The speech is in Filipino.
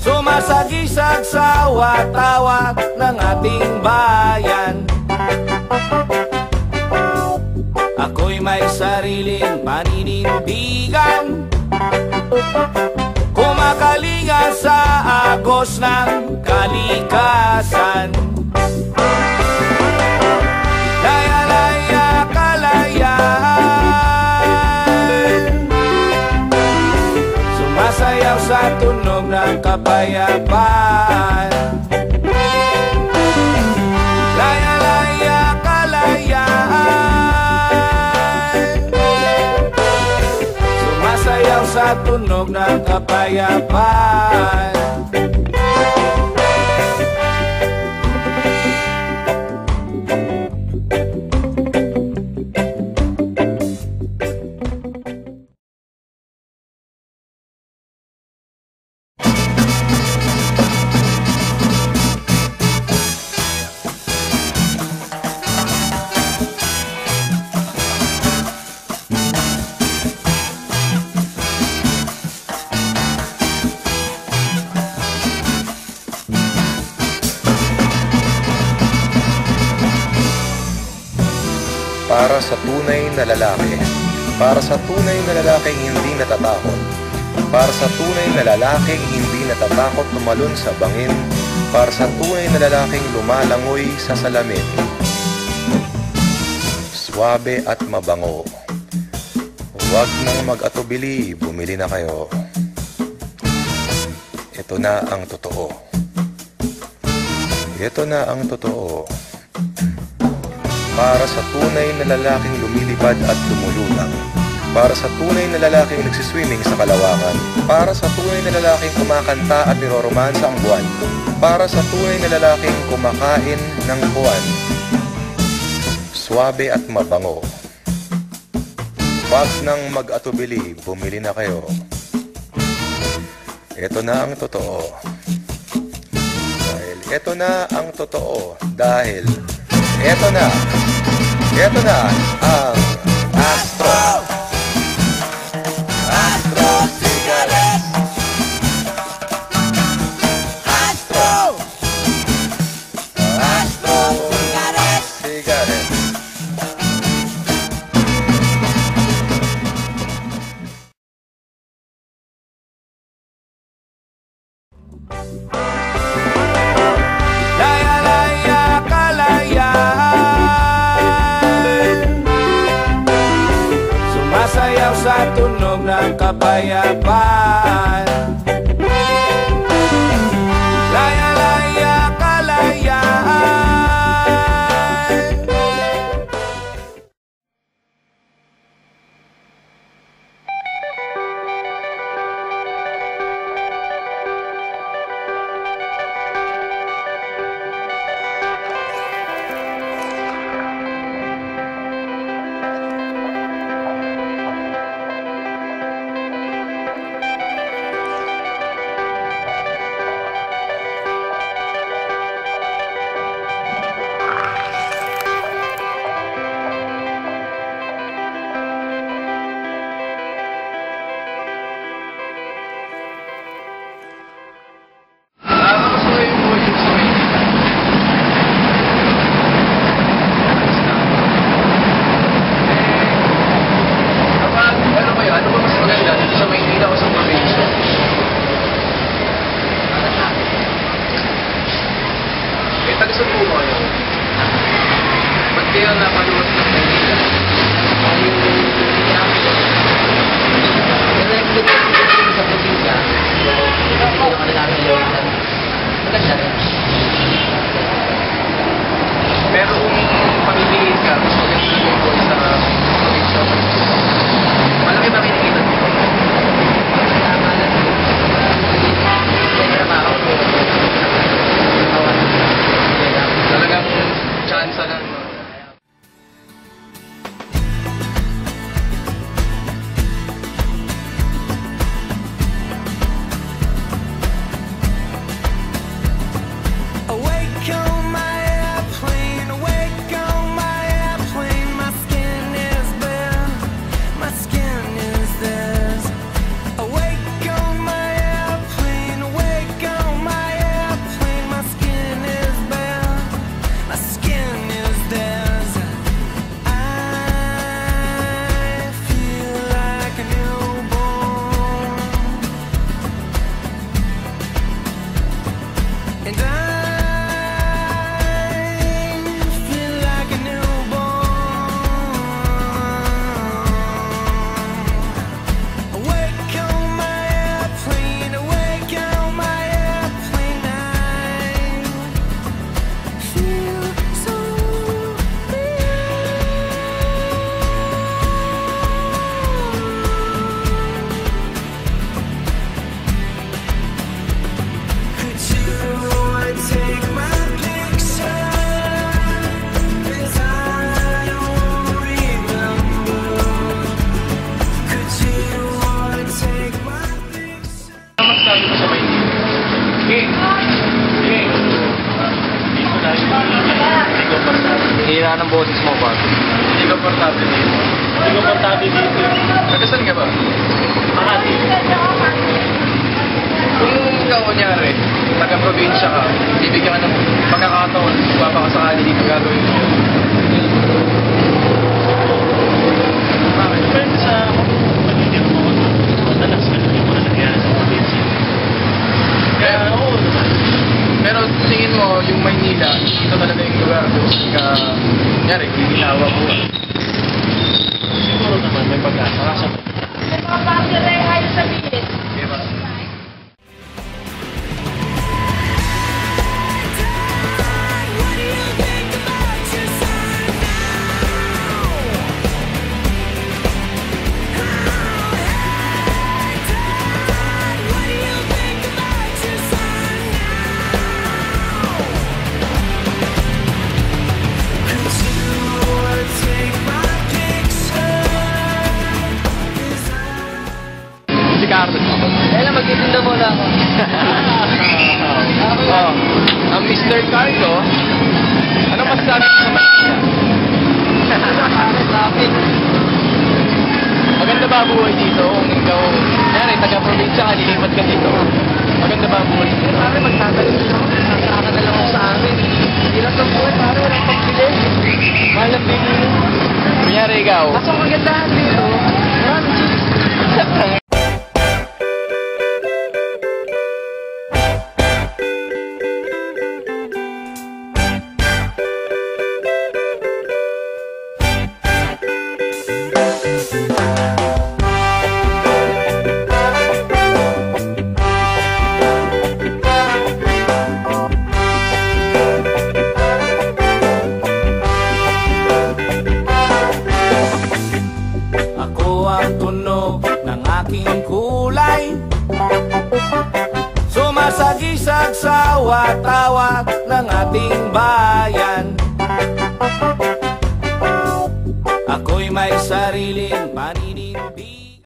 Sumasagisag sa watawat ng ating bayan. Ako'y may sariling paninindigan, kumakalinga sa agos ng kalikasan. Laya-laya kalayaan, sumasayaw sa tunog ng kapayapaan. Laya-laya kalayaan, sumasayaw sa tunog ng kapayapaan. Para sa tunay na lalaki, para sa tunay na lalaking hindi natatakot, para sa tunay na lalaking hindi natatakot tumalon sa bangin, para sa tunay na lalaking lumalangoy sa salamin. Suwabe at mabango, huwag nang mag-atubili, bumili na kayo. Ito na ang totoo. Ito na ang totoo. Para sa tunay na lalaking lumilipad at lumulutang, para sa tunay na lalaking nagsiswimming sa kalawakan, para sa tunay na lalaking kumakanta at niroromansa ang buwan, para sa tunay na lalaking kumakain ng buwan. Suwabe at mabango, huwag nang mag-atubili, bumili na kayo. Ito na ang totoo. Ito na ang totoo dahil ito na ang Astro Cigarettes. Astro Cigarettes. Laya-laya kalayaan, sumasayaw sa tunog ng kapayapaan. Laya-laya kalayaan, And I feel like a newborn. Awake on my airplane, awake on my airplane. I feel so could you take my picture? 'Cause I don't remember. Could you take my picture? Ano masasabi mo sa Maynila? King! King! Hindi ko na hindi komportable. Hira ng boses mo, Bob. Hindi komportable dito. Hindi komportable dito. Nagasan ka ba? Makati. Kung ikaw, kunyari, taga-probinsya ka, bibigyan ka ng pagkakataon, papakasakali dito gagawin mo. Bakit? Depende sa pagiging mo. Madalas ka na yung mga nangyari sa probinsya. Kaya oo naman. Pero tingin mo, yung Maynila, ito talaga yung lugar kung ka, kunyari, ginawa mo. Siguro naman may pag-asa. Kaso May mga bagay na ayaw sabihin. Diba? What do you think about yourself now? Hey, Dad, what do you think about yourself now? Could you take my picture? 'Cause Si Carlos. Kaya magtitinda muna ako. Oh, ang Mr. Carlo, ano masasabi mo sa Maynila? Traffic. Maganda ba ang buhay dito? Kung ikaw, kunyari, taga-probinsya ka, lilipat ka dito. Maganda ba ang buhay dito? Pare, magtatalim ako. Sasaka na lang ako sa amin. Hirap ng buhay, pare. Walang pagbili. Mahal ang bili. Kunyari ikaw. Kaso ang kagandahan dito, marami chicks. Ako ang tunog ng aking kulay, sumasagisag sa watawat ng ating bayan. Ako'y may sariling paniniwala.